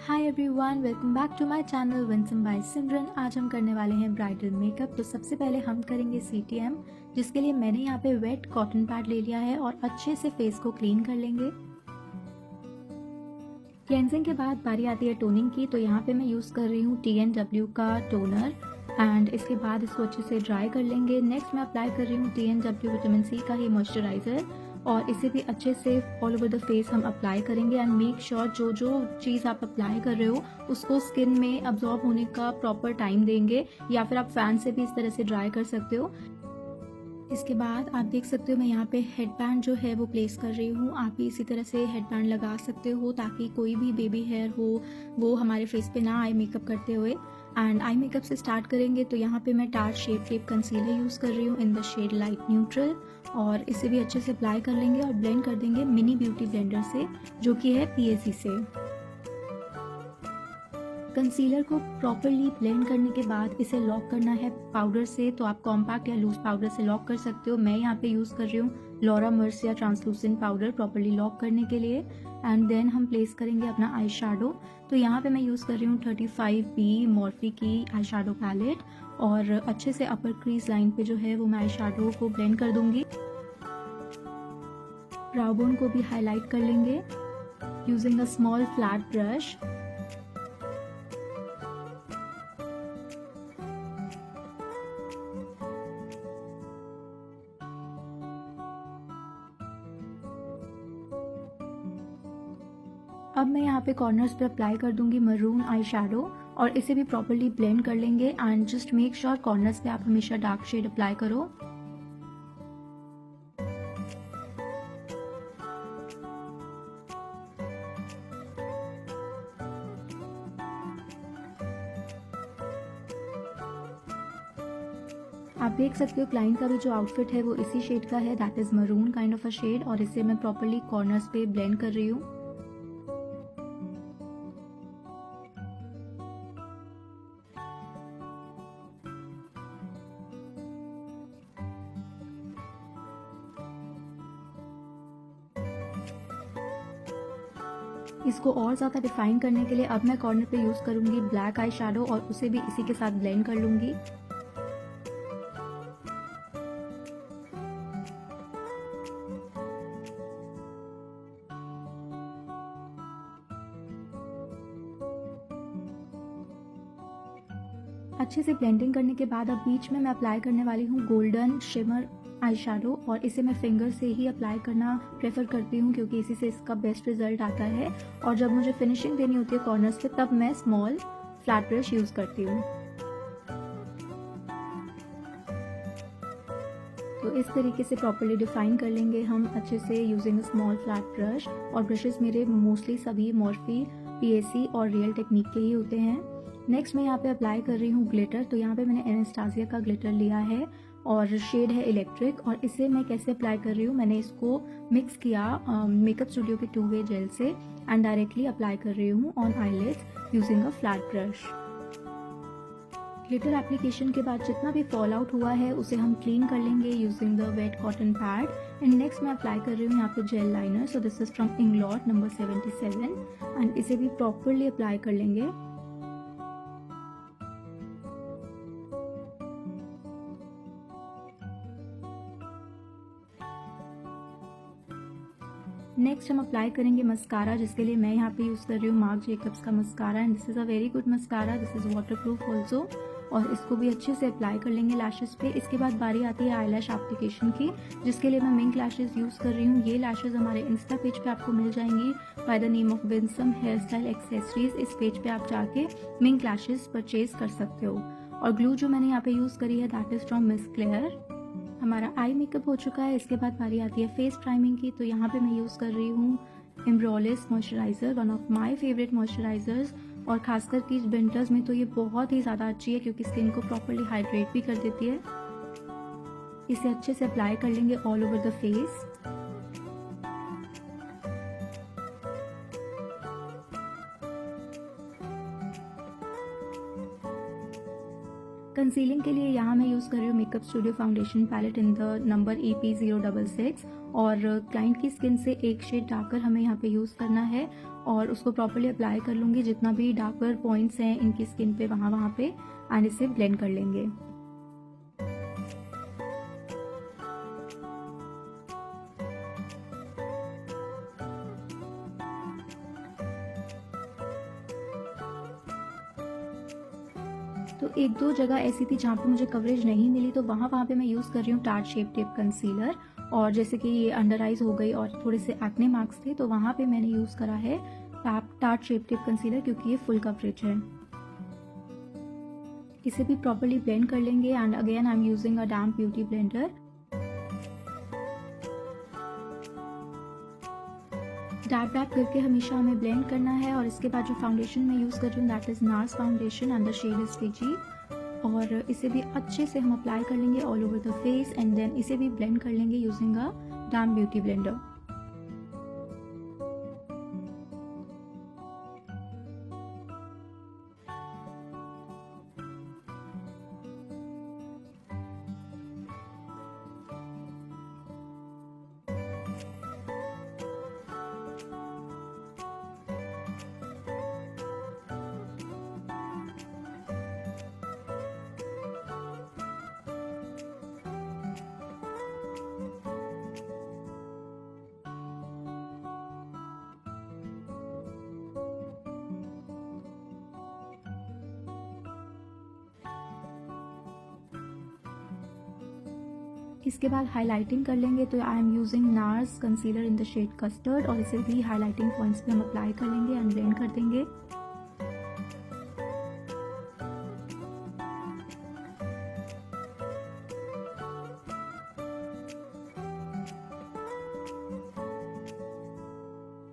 Hi everyone, welcome back to my channel winsome by Simran. आज हम करने वाले हैं ब्राइडल मेकअप। तो सबसे पहले हम करेंगे CTM, जिसके लिए मैंने यहाँ पे वेट कॉटन पैड ले लिया है और अच्छे से फेस को क्लीन कर लेंगे। क्लेंजिंग के बाद बारी आती है टोनिंग की। तो यहाँ पे मैं यूज़ कर रही हूँ TNW का टोनर एंड इसके बाद इसको अच्छे से ड्राई कर लेंगे। नेक्स्ट मैं अप्लाई कर रही हूँ TNW विटामिन C का ही मॉइस्चराइज़र और इसे भी अच्छे से ऑल ओवर द फेस हम अप्लाई करेंगे। एंड मेक श्योर जो जो चीज़ आप अप्लाई कर रहे हो उसको स्किन में अब्जॉर्ब होने का प्रॉपर टाइम देंगे, या फिर आप फैन से भी इस तरह से ड्राई कर सकते हो। इसके बाद आप देख सकते हो मैं यहाँ पे हेडबैंड जो है वो प्लेस कर रही हूँ। आप भी इसी तरह से हेडबैंड लगा सकते हो ताकि कोई भी बेबी हेयर हो वो हमारे फेस पे ना आए मेकअप करते हुए। एंड आई मेकअप से स्टार्ट करेंगे। तो यहाँ पे मैं Tarte shape tape concealer use कर रही हूँ in the shade light neutral और इसे भी अच्छे से अप्लाई कर लेंगे और ब्लेंड कर देंगे मिनी ब्यूटी ब्लेंडर से, जो कि है PAC से। कंसीलर को प्रॉपरली ब्लेंड करने के बाद इसे लॉक करना है पाउडर से। तो आप कॉम्पैक्ट या लूज पाउडर से लॉक कर सकते हो। मैं यहाँ पे यूज़ कर रही हूँ लॉरा मर्स या ट्रांसलूसेंट पाउडर प्रॉपरली लॉक करने के लिए। एंड देन हम प्लेस करेंगे अपना आई शैडो। तो यहाँ पे मैं यूज़ कर रही हूँ 35B मॉर्फी की आई शैडो पैलेट और अच्छे से अपर क्रीज लाइन पे जो है वो मैं आई शैडो को ब्लेंड कर दूंगी। ब्राउ बोन को भी हाईलाइट कर लेंगे using a small flat brush. अब मैं यहाँ पे कॉर्नर्स पे अप्लाई कर दूंगी मरून आई शैडो और इसे भी प्रॉपरली ब्लेंड कर लेंगे। And just make sure corners पे आप हमेशा डार्क शेड अप्लाई करो। आप देख सकते हो क्लाइंट का भी जो आउटफिट है वो इसी शेड का है, that is maroon kind of a shade, और इसे मैं प्रॉपरली कॉर्नर्स पे ब्लेंड कर रही हूँ। इसको और ज़्यादा डिफाइन करने के लिए अब मैं कॉर्नर पे यूज़ करूँगी ब्लैक आई शैडो और उसे भी इसी के साथ ब्लेंड कर लूँगी। अच्छे से ब्लेंडिंग करने के बाद अब बीच में मैं अप्लाई करने वाली हूँ गोल्डन शिमर आई शैडो और इसे मैं फिंगर से ही अप्लाई करना प्रेफर करती हूँ क्योंकि इसी से इसका बेस्ट रिजल्ट आता है। और जब मुझे फिनिशिंग देनी होती है कॉर्नर्स पे तब मैं स्मॉल फ्लैट ब्रश यूज़ करती हूँ। तो इस तरीके से प्रॉपरली डिफाइन कर लेंगे हम अच्छे से यूजिंग स्मॉल फ्लैट ब्रश। और ब्रशेस मेरे मोस्टली सभी मॉर्फी, PAC और रियल टेक्निक के ही होते हैं। नेक्स्ट मैं यहाँ पे अप्लाई कर रही हूँ ग्लिटर। तो यहाँ पे मैंने एनास्टासिया का ग्लिटर लिया है और शेड है इलेक्ट्रिक। और इसे मैं कैसे अप्लाई कर रही हूँ, मैंने इसको मिक्स किया मेकअप स्टूडियो के 2-वे जेल से एंड डायरेक्टली अप्लाई कर रही हूँ on eyelids using a flat brush. Glitter application के बाद जितना भी फॉल आउट हुआ है उसे हम क्लीन कर लेंगे using the wet cotton pad. And next मैं अप्लाई कर रही हूँ यहाँ पे gel liner. So this is from Inglot number 77 and इसे भी प्रॉपरली अप्लाई कर लेंगे। नेक्स्ट हम अप्लाई करेंगे मस्कारा, जिसके लिए मैं यहाँ पे यूज़ कर रही हूँ मार्क जेकब्स का mascara and this is a very good mascara, this is waterproof also. और इसको भी अच्छे से अप्लाई कर लेंगे लैशेस पे। इसके बाद बारी आती है आई लैश एप्लीकेशन की, जिसके लिए मैं मिंक लैशेज यूज़ कर रही हूँ। ये लैशेज हमारे इंस्टा पेज पे आपको मिल जाएंगी by the name of Winsome hairstyle accessories. इस पेज पे आप जाके मिंक लैशेज परचेज कर सकते हो। और ग्लू जो मैंने यहाँ पे यूज़ करी है that is from miss clear. हमारा आई मेकअप हो चुका है। इसके बाद बारी आती है फेस प्राइमिंग की। तो यहाँ पे मैं यूज़ कर रही हूँ Embryolisse moisturiser, one of my favourite moisturisers. और खासकर कि विंटर्स में तो ये बहुत ही ज़्यादा अच्छी है क्योंकि स्किन को प्रॉपरली हाइड्रेट भी कर देती है। इसे अच्छे से अप्लाई कर लेंगे all over the face. Concealing के लिए यहाँ मैं यूज़ कर रही हूँ Makeup Studio foundation palette in the number EP066 और क्लाइंट की स्किन से एक शेड डार्कर हमें यहाँ पे यूज़ करना है। और उसको प्रॉपर्ली अप्लाई कर लूँगी जितना भी डार्कर पॉइंट्स हैं इनकी स्किन पे वहाँ पे, एंड इसे ब्लेंड कर लेंगे। तो एक दो जगह ऐसी थी जहाँ पे मुझे कवरेज नहीं मिली, तो वहाँ पे मैं यूज़ कर रही हूँ टार्ट शेप टेप कंसीलर। और जैसे कि ये अंडर आइज हो गई और थोड़े से एक्ने मार्क्स थे, तो वहाँ पे मैंने यूज़ करा है टार्ट शेप टेप कंसीलर, क्योंकि ये फुल कवरेज है। इसे भी प्रॉपर्ली ब्लेंड कर लेंगे, and again I am using a damp beauty blender. Dab dab करके हमेशा हमें ब्लेंड करना है। और इसके बाद जो फाउंडेशन मैं यूज़ कर रही हूँ that is NARS foundation and the shade is Fiji. और इसे भी अच्छे से हम अप्लाई कर लेंगे all over the face, and then इसे भी ब्लेंड कर लेंगे using a damp beauty blender. इसके बाद हाइलाइटिंग कर लेंगे, तो I am using NARS concealer in the shade custard, और इसे भी हाइलाइटिंग पॉइंट्स पे हम अप्लाई कर लेंगे एंड ब्लेंड कर देंगे।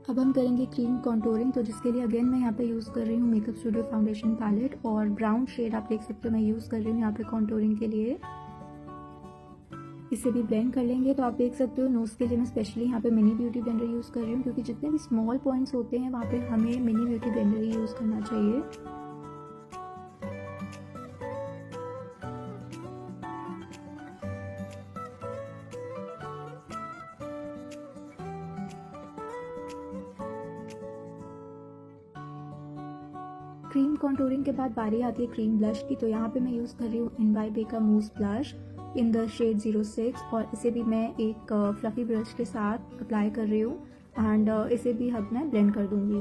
अब हम करेंगे क्रीम कॉन्टोरिंग, तो जिसके लिए अगेन मैं यहाँ पे यूज़ कर रही हूँ मेकअप स्टूडियो फाउंडेशन पैलेट, और ब्राउन शेड आप देख सकते हो मैं यूज़ कर रही हूँ यहाँ पे कॉन्टोरिंग के लिए। इसे भी ब्लेंड कर लेंगे। तो आप देख सकते हो नोज़ के लिए मैं स्पेशली यहाँ पे मिनी ब्यूटी ब्लेंडर यूज़ कर रही हूँ, क्योंकि जितने भी स्मॉल पॉइंट्स होते हैं वहाँ पे हमें मिनी ब्यूटी ब्लेंडर ही यूज़ करना चाहिए। क्रीम कॉन्टोरिंग के बाद बारी आती है क्रीम ब्लश की, तो यहाँ पे मैं यूज़ कर रही हूँ इनबाई का मूस ब्लश इन द शेड 06, और इसे भी मैं एक फ्लफी ब्रश के साथ अप्लाई कर रही हूँ, एंड इसे भी अब मैं ब्लेंड कर दूंगी।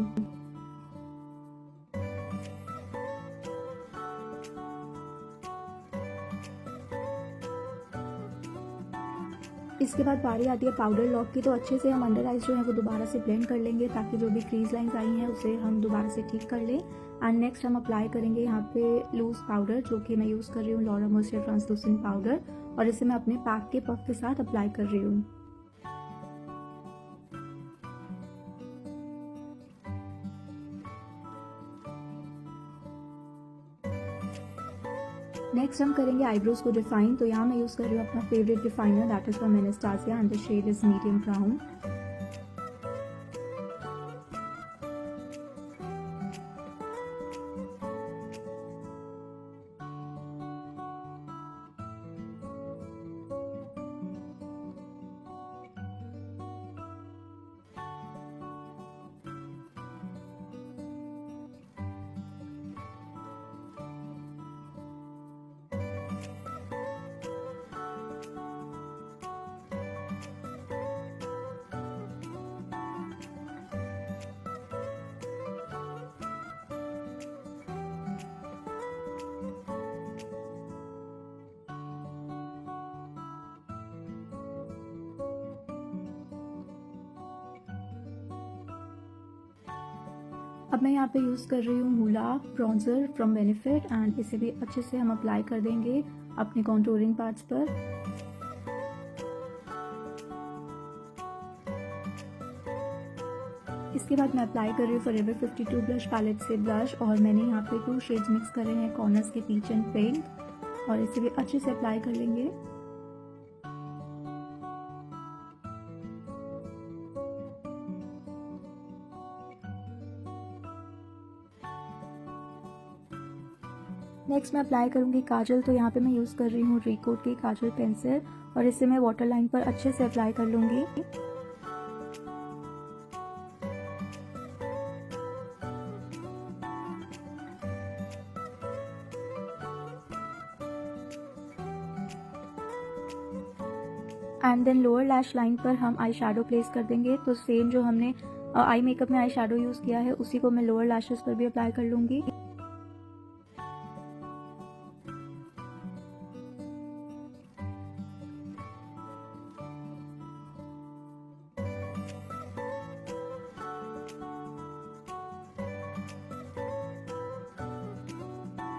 इसके बाद बारी आती है पाउडर लॉक की, तो अच्छे से हम अंडर आइज जो है वो दोबारा से ब्लेंड कर लेंगे, ताकि जो भी क्रीज लाइंस आई हैं उसे हम दोबारा से ठीक कर लें। एंड नेक्स्ट हम अप्लाई करेंगे यहाँ पे लूज पाउडर, जो कि मैं यूज़ कर रही हूँ लॉरा मर्सियर ट्रांसलूसेंट पाउडर, और इसे मैं अपने पैक के पफ के साथ अप्लाई कर रही हूँ। नेक्स्ट हम करेंगे आईब्रोज को डिफाइन, तो यहाँ मैं यूज़ कर रही हूँ अपना favourite definer that is from Anastasia and the shade is medium brown. अब मैं यहाँ पे यूज़ कर रही हूँ Hoola bronzer from Benefit, and इसे भी अच्छे से हम अप्लाई कर देंगे अपने कॉन्टोरिंग पार्ट्स पर। इसके बाद मैं अप्लाई कर रही हूँ फॉरएवर 52 ब्लश पैलेट से ब्लश, और मैंने यहाँ पे 2 शेड्स मिक्स करे हैं कॉर्नर्स के पीच एंड पिंक, और इसे भी अच्छे से अप्लाई कर लेंगे। नेक्स्ट मैं अप्लाई करूँगी काजल, तो यहाँ पे मैं यूज़ कर रही हूँ रिकोट की काजल पेंसिल, और इसे मैं वाटर लाइन पर अच्छे से अप्लाई कर लूँगी। And then lower lash line पर हम आई शेडो प्लेस कर देंगे। तो सेम जो हमने आई मेकअप में आई शेडो यूज़ किया है उसी को मैं लोअर लैशेस पर भी अप्लाई कर लूँगी।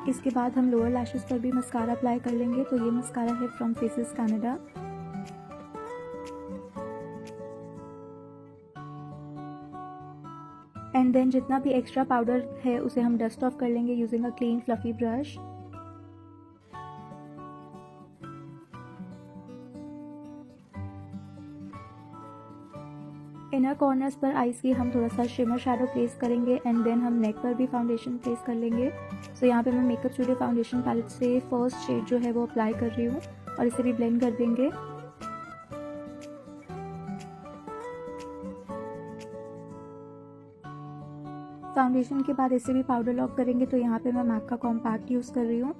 इसके बाद हम लोअर लैशेस पर भी मस्कारा अप्लाई कर लेंगे। तो ये मस्कारा है from Faces Canada. And then जितना भी एक्स्ट्रा पाउडर है उसे हम डस्ट ऑफ कर लेंगे using a clean fluffy brush. Inner corners पर आईज की हम थोड़ा सा शिमर शैडो प्लेस करेंगे एंड देन हम नेक पर भी फाउंडेशन प्लेस कर लेंगे। सो यहाँ पे मैं मेकअप स्टूडियो फाउंडेशन पैलेट से फर्स्ट शेड जो है वो अप्लाई कर रही हूँ और इसे भी ब्लेंड कर देंगे। फाउंडेशन के बाद इसे भी पाउडर लॉक करेंगे। तो यहाँ पे मैं मैक का कॉम्पैक्ट यूज़ कर रही हूँ।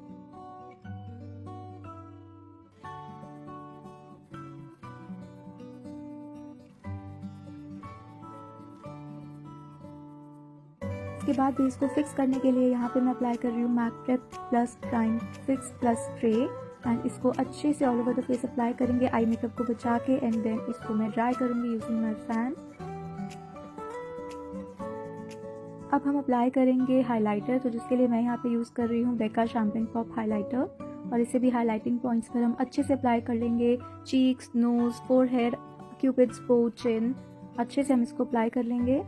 इसके बाद बेस को फिक्स करने के लिए यहाँ पे मैं अप्लाई कर रही हूँ MAC Prep Plus Prime Fix Plus spray and इसको अच्छे से all over the face apply करेंगे आई मेकअप को बचा के एंड देन इसको मैं ड्राई करूँगी यूजिंग माई फैन। अब हम अप्लाई करेंगे हाइलाइटर। तो जिसके लिए मैं यहाँ पे यूज़ कर रही हूँ बेका शैम्पेन पॉप हाइलाइटर और इसे भी हाइलाइटिंग पॉइंट्स पर हम अच्छे से अप्लाई कर लेंगे। चीक्स, नोज, फोरहेड, क्यूपिड्स बो, चिन, अच्छे से हम इसको अप्लाई कर लेंगे।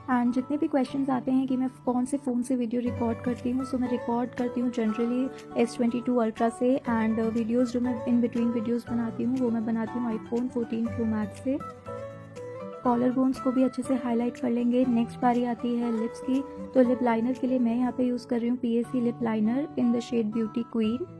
एंड जितने भी क्वेश्चंस आते हैं कि मैं कौन से फ़ोन से वीडियो रिकॉर्ड करती हूँ, सो मैं रिकॉर्ड करती हूँ जनरली S22 अल्ट्रा से एंड वीडियोस जो मैं इन बिटवीन वीडियोस बनाती हूँ वो मैं बनाती हूँ iPhone 14 Pro Max से। कॉलर बोन्स को भी अच्छे से हाईलाइट कर लेंगे। नेक्स्ट बारी आती है लिप्स की। तो लिप लाइनर के लिए मैं यहाँ पे यूज़ कर रही हूँ PAC lip liner in the shade beauty queen.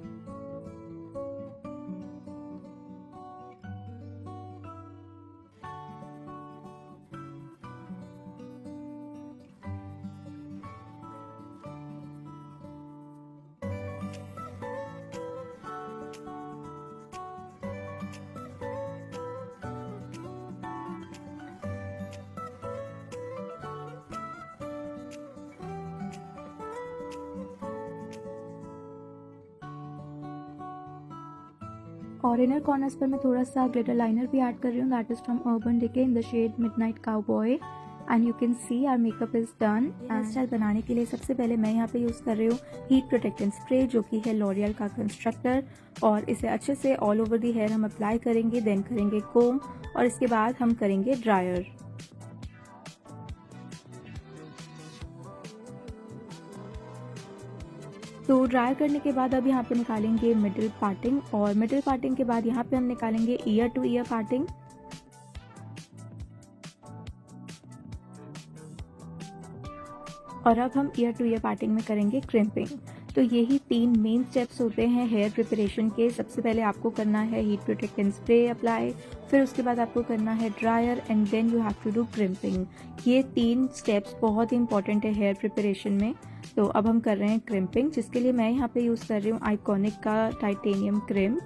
और इनर कॉर्नर्स पर मैं थोड़ा सा ग्लिटर लाइनर भी ऐड कर रही हूँ that is from Urban Decay in the shade midnight cowboy and you can see our makeup is done. Hairstyle बनाने के लिए सबसे पहले मैं यहाँ पे यूज़ कर रही हूँ हीट प्रोटेक्टेंट स्प्रे जो कि है लॉरियल का कंस्ट्रक्टर और इसे अच्छे से ऑल ओवर दी हेयर हम अप्लाई करेंगे। देन करेंगे कोम और इसके बाद हम करेंगे ड्रायर। तो ड्राई करने के बाद अब यहाँ पे निकालेंगे मिडिल पार्टिंग और मिडिल पार्टिंग के बाद यहाँ पे हम निकालेंगे ईयर टू ईयर पार्टिंग। और अब हम ईयर टू ईयर पार्टिंग में करेंगे क्रिम्पिंग। तो यही 3 मेन स्टेप्स होते हैं हेयर प्रिपरेशन के। सबसे पहले आपको करना है हीट प्रोटेक्टेंट स्प्रे अप्लाई, फिर उसके बाद आपको करना है dryer and then you have to do crimping. ये 3 स्टेप्स बहुत ही इंपॉर्टेंट है हेयर प्रिपरेशन में। तो अब हम कर रहे हैं क्रिम्पिंग जिसके लिए मैं यहाँ पे यूज़ कर रही हूँ आइकॉनिक का टाइटेनियम क्रिम।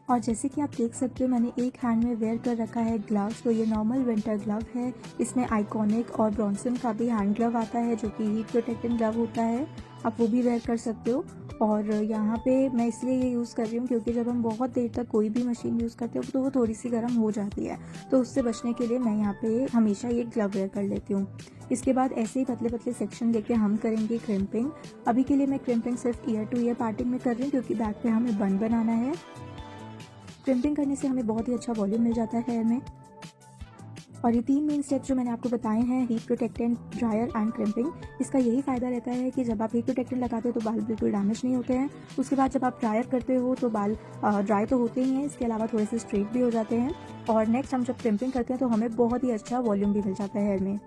और जैसे कि आप देख सकते हो मैंने एक हैंड में वेयर कर रखा है ग्लव्स। तो ये नॉर्मल विंटर ग्लव है। इसमें आइकॉनिक और ब्रॉन्सन का भी हैंड ग्लव आता है जो कि हीट प्रोटेक्टिंग ग्लव होता है, आप वो भी वेयर कर सकते हो। और यहाँ पे मैं इसलिए ये यूज़ कर रही हूँ क्योंकि जब हम बहुत देर तक कोई भी मशीन यूज़ करते हो तो वो थोड़ी सी गर्म हो जाती है, तो उससे बचने के लिए मैं यहाँ पे हमेशा ये ग्लव वेयर कर लेती हूँ। इसके बाद ऐसे ही पतले पतले सेक्शन लेके हम करेंगे क्रिम्पिंग। अभी के लिए मैं क्रिम्पिंग सिर्फ ईयर टू ईयर पार्टिंग में कर रही हूँ क्योंकि बैक पे हमें बन बनाना है। क्रिम्पिंग करने से हमें बहुत ही अच्छा वॉल्यूम मिल जाता है हेयर में। और ये 3 मेन स्टेप्स जो मैंने आपको बताए हैं heat protectant, dryer and crimping, इसका यही फ़ायदा रहता है कि जब आप हीट प्रोटेक्टेंट लगाते हो तो बाल बिल्कुल डैमेज नहीं होते हैं। उसके बाद जब आप ड्रायर करते हो तो बाल ड्राई तो होते ही हैं, इसके अलावा थोड़े से स्ट्रेट भी हो जाते हैं। और नेक्स्ट हम जब क्रिम्पिंग करते हैं तो हमें बहुत ही अच्छा वॉल्यूम भी मिल जाता है हेयर में।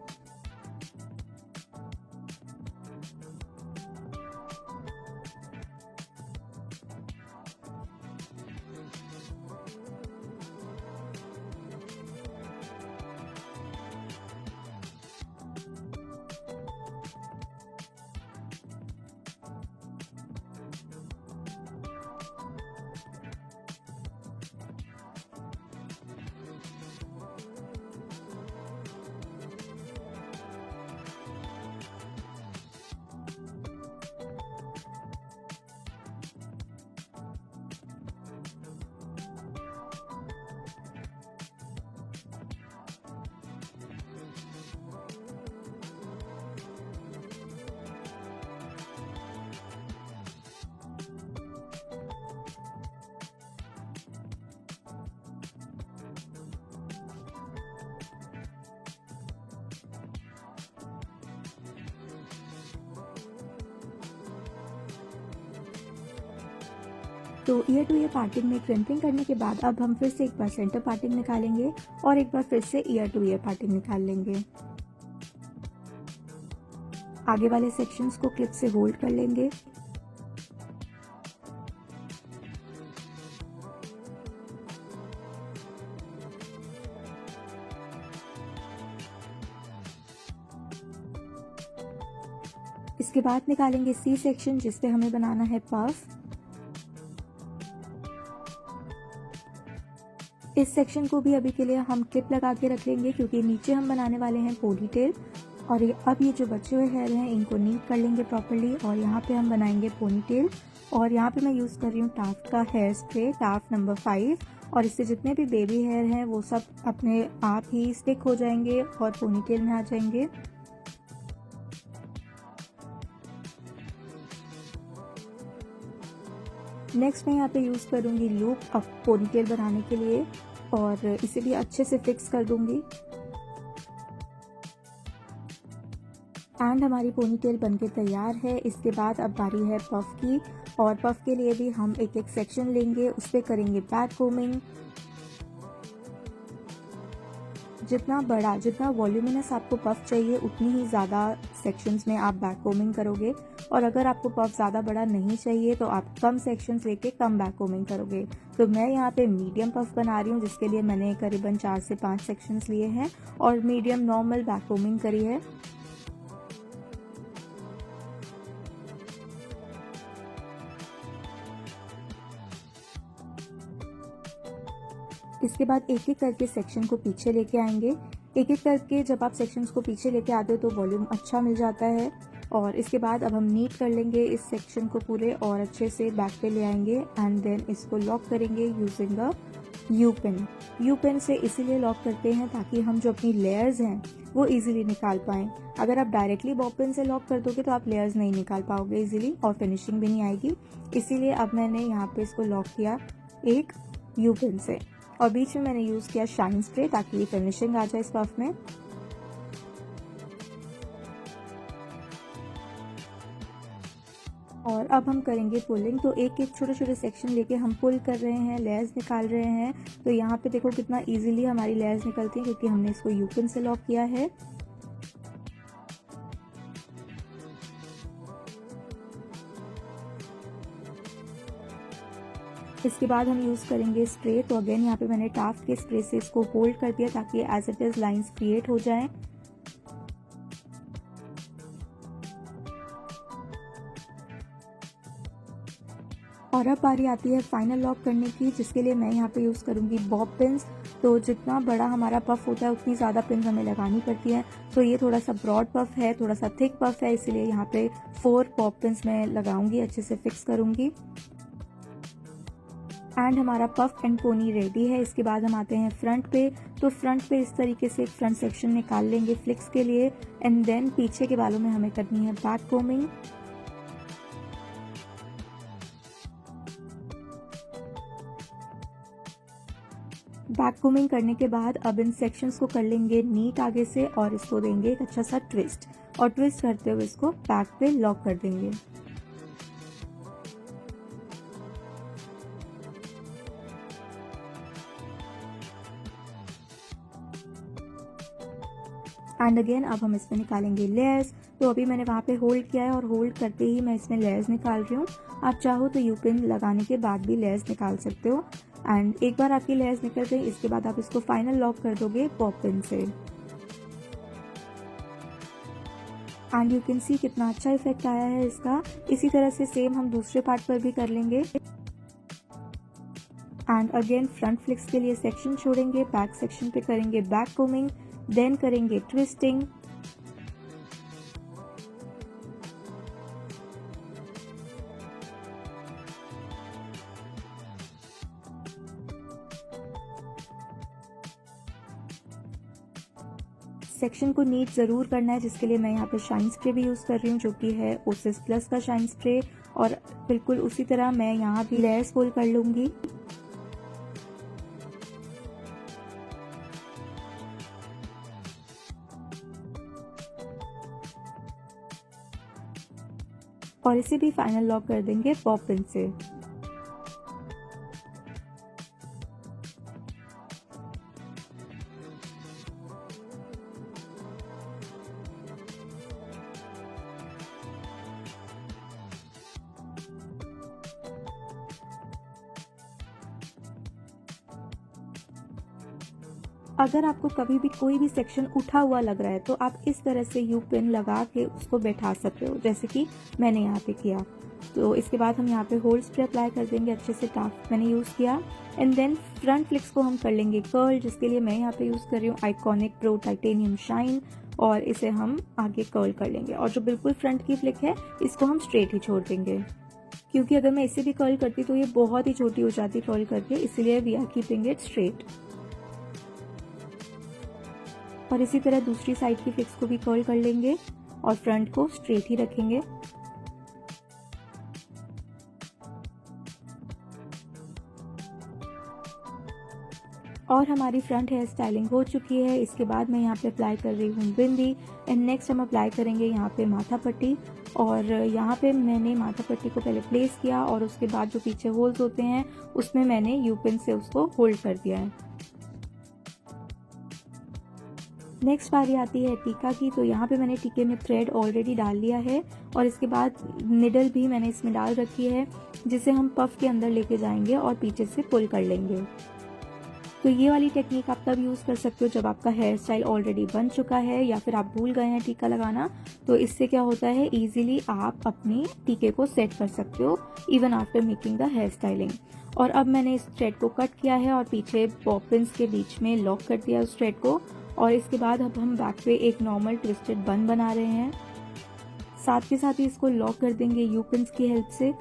तो ईयर टू ईयर पार्टिंग में क्रिम्पिंग करने के बाद अब हम फिर से एक बार सेंटर पार्टिंग निकालेंगे और एक बार फिर से ईयर टू ईयर पार्टिंग निकाल लेंगे। आगे वाले सेक्शंस को क्लिप से होल्ड कर लेंगे। इसके बाद निकालेंगे सी सेक्शन जिस पे हमें बनाना है पफ। इस सेक्शन को भी अभी के लिए हम क्लिप लगा के रख लेंगे क्योंकि नीचे हम बनाने वाले हैं पोनीटेल। और अब ये जो बचे हुए हेयर हैं इनको नीट कर लेंगे प्रॉपर्ली और यहाँ पे हम बनाएंगे पोनीटेल। और यहाँ पे मैं यूज़ कर रही हूँ टाफ्ट का हेयर स्प्रे, टाफ्ट नंबर 5। और इससे जितने भी बेबी हेयर हैं वो सब अपने आप ही स्टिक हो जाएंगे और पोनीटेल में आ जाएंगे। नेक्स्ट मैं यहाँ पे यूज़ करूँगी लूप अब पोनीटेल बनाने के लिए और इसे भी अच्छे से फिक्स कर दूँगी। एंड हमारी पोनीटेल बनके तैयार है। इसके बाद अब बारी है पफ की और पफ के लिए भी हम एक एक सेक्शन लेंगे, उस पर करेंगे बैक कोमिंग। जितना वॉल्यूमिनस आपको पफ चाहिए उतनी ही ज़्यादा सेक्शंस में आप बैक कोमिंग करोगे और अगर आपको पफ ज़्यादा बड़ा नहीं चाहिए तो आप कम सेक्शंस लेके कम बैक कोमिंग करोगे। तो मैं यहाँ पे मीडियम पफ बना रही हूँ जिसके लिए मैंने करीबन 4 से 5 सेक्शंस लिए हैं और मीडियम नॉर्मल बैक कोमिंग करी है। इसके बाद एक एक करके सेक्शन को पीछे लेके आएंगे। एक एक करके जब आप सेक्शंस को पीछे लेके आते हो तो वॉल्यूम अच्छा मिल जाता है। और इसके बाद अब हम नीट कर लेंगे इस सेक्शन को पूरे और अच्छे से बैक पे ले आएंगे एंड देन इसको लॉक करेंगे using a you pin. You pin से इसीलिए लॉक करते हैं ताकि हम जो अपनी लेयर्स हैं वो इजीली निकाल पाएँ। अगर आप डायरेक्टली बॉब पिन से लॉक कर दोगे तो आप लेयर्स नहीं निकाल पाओगे इजीली और फिनिशिंग भी नहीं आएगी। इसीलिए अब मैंने यहाँ पे इसको लॉक किया एक यू पिन से और बीच में मैंने यूज़ किया शाइन स्प्रे ताकि फिनिशिंग आ जाए इस पफ में। और अब हम करेंगे पुलिंग। तो एक एक छोटे छोटे सेक्शन लेके हम पुल कर रहे हैं, लेयर्स निकाल रहे हैं। तो यहाँ पे देखो कितना इजीली हमारी लेयर्स निकलती हैं क्योंकि हमने इसको यू पिन से लॉक किया है। इसके बाद हम यूज़ करेंगे स्प्रे। तो अगेन यहाँ पे मैंने टाफ्ट के स्प्रे से इसको होल्ड कर दिया ताकि as it is lines create हो जाएं। और अब बारी आती है फाइनल लॉक करने की जिसके लिए मैं यहाँ पे यूज़ करूँगी बॉब पिन्स। तो जितना बड़ा हमारा पफ होता है उतनी ज़्यादा पिन्स हमें लगानी पड़ती हैं। तो ये थोड़ा सा ब्रॉड पफ है, थोड़ा सा थिक पफ है, इसीलिए यहाँ पे 4 बॉब पिन्स मैं लगाऊंगी, अच्छे से फिक्स करूँगी। एंड हमारा पफ एंड पोनी रेडी है। इसके बाद हम आते हैं फ्रंट पे। तो फ्रंट पे इस तरीके से एक फ्रंट सेक्शन निकाल लेंगे फ्लिक्स के लिए एंड देन पीछे के बालों में हमें करनी है बैक कोमिंग। बैक कोमिंग करने के बाद अब इन सेक्शंस को कर लेंगे नीट आगे से और इसको देंगे एक अच्छा सा ट्विस्ट और ट्विस्ट करते हुए इसको बैक पे लॉक कर देंगे। एंड अगेन अब हम इसमें निकालेंगे लेयर्स। तो अभी मैंने वहाँ पे होल्ड किया है और होल्ड करते ही मैं इसमें लेयर्स निकाल रही हूँ। आप चाहो तो यू पिन लगाने के बाद भी लेयर्स निकाल सकते हो। एंड एक बार आपकी लेयर्स निकल गई इसके बाद आप इसको फाइनल लॉक कर दोगे बॉब पिन से। एंड यू कैन सी कितना अच्छा इफेक्ट आया है इसका। इसी तरह से सेम हम दूसरे पार्ट पर भी कर लेंगे। एंड अगेन फ्रंट फ्लिक्स के लिए सेक्शन छोड़ेंगे, बैक सेक्शन पे करेंगे बैक कोमिंग, देन करेंगे ट्विस्टिंग। सेक्शन को नीट ज़रूर करना है जिसके लिए मैं यहाँ पे शाइन स्प्रे भी यूज़ कर रही हूँ जो कि है ओसिस प्लस का शाइन स्प्रे। और बिल्कुल उसी तरह मैं यहाँ भी लेयर्स पुल कर लूँगी। और इसे भी फाइनल लॉक कर देंगे बॉब पिन से। अगर आपको कभी भी कोई भी सेक्शन उठा हुआ लग रहा है तो आप इस तरह से यू पिन लगा के उसको बैठा सकते हो, जैसे कि मैंने यहाँ पे किया। तो इसके बाद हम यहाँ पे होल्ड्स पे अप्लाई कर देंगे, अच्छे से टाफ्ट मैंने यूज़ किया। एंड देन फ्रंट फ्लिक्स को हम कर लेंगे कर्ल, जिसके लिए मैं यहाँ पे यूज़ कर रही हूँ आइकॉनिक प्रो टाइटेनियम शाइन, और इसे हम आगे कर्ल कर लेंगे। और जो बिल्कुल फ्रंट की फ्लिक है इसको हम स्ट्रेट ही छोड़ देंगे, क्योंकि अगर मैं इसे भी कर्ल करती तो ये बहुत ही छोटी हो जाती कर्ल करके, इसलिए we are keeping it straight. और इसी तरह दूसरी साइड की फ्लिक्स को भी कर्ल कर लेंगे और फ्रंट को स्ट्रेट ही रखेंगे। और हमारी फ्रंट हेयर स्टाइलिंग हो चुकी है। इसके बाद मैं यहाँ पे अप्लाई कर रही हूँ बिंदी, एंड नेक्स्ट हम अप्लाई करेंगे यहाँ पे माथा पट्टी। और यहाँ पे मैंने माथा पट्टी को पहले प्लेस किया और उसके बाद जो पीछे होल्स होते हैं उसमें मैंने यू पिन से उसको होल्ड कर दिया है। नेक्स्ट बारी आती है टीका की। तो यहाँ पे मैंने टीके में थ्रेड ऑलरेडी डाल लिया है और इसके बाद निडल भी मैंने इसमें डाल रखी है, जिसे हम पफ के अंदर लेके जाएंगे और पीछे से पुल कर लेंगे। तो ये वाली टेक्निक आप तब यूज़ कर सकते हो जब आपका हेयर स्टाइल ऑलरेडी बन चुका है या फिर आप भूल गए हैं टीका लगाना। तो इससे क्या होता है, इजीली आप अपनी टीके को सेट कर सकते हो even after making the hair styling. और अब मैंने इस थ्रेड को कट किया है और पीछे बॉबिन्स के बीच में लॉक कर दिया उस थ्रेड को। और इसके बाद अब हम बैक पे एक नॉर्मल ट्विस्टेड बन बना रहे हैं, साथ के साथ ही इसको लॉक कर देंगे यू पिन्स की हेल्प से।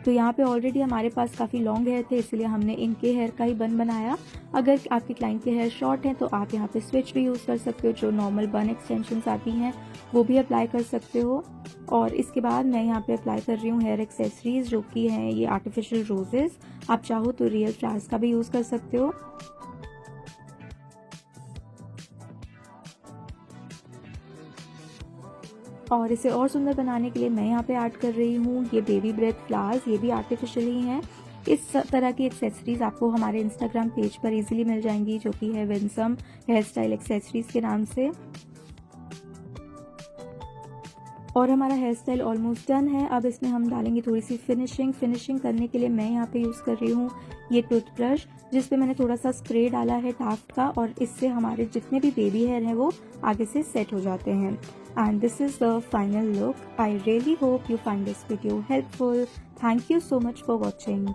तो यहाँ पे ऑलरेडी हमारे पास काफ़ी लॉन्ग हेयर थे, इसलिए हमने इनके हेयर का ही बन बनाया। अगर आपके क्लाइंट के हेयर शॉर्ट हैं तो आप यहाँ पे स्विच भी यूज़ कर सकते हो, जो नॉर्मल बन एक्सटेंशंस आती हैं वो भी अप्लाई कर सकते हो। और इसके बाद मैं यहाँ पे अप्लाई कर रही हूँ हेयर एक्सेसरीज, जो कि हैं ये आर्टिफिशियल रोजेस। आप चाहो तो रियल फ्लावर्स का भी यूज़ कर सकते हो। और इसे और सुंदर बनाने के लिए मैं यहाँ पे ऐड कर रही हूँ ये बेबी ब्रेथ फ्लावर्स, ये भी आर्टिफिशियल ही हैं। इस तरह की एक्सेसरीज आपको हमारे इंस्टाग्राम पेज पर इजीली मिल जाएंगी, जो कि है विंसम हेयर स्टाइल एक्सेसरीज के नाम से। और हमारा हेयर स्टाइल ऑलमोस्ट डन है। अब इसमें हम डालेंगे थोड़ी सी फिनिशिंग करने के लिए मैं यहाँ पे यूज़ कर रही हूँ ये टूथब्रश, जिस पे मैंने थोड़ा सा स्प्रे डाला है टाफ्ट का, और इससे हमारे जितने भी बेबी हेयर हैं वो आगे से सेट हो जाते हैं। And this is the final look. I really hope you find this video helpful. Thank you so much for watching.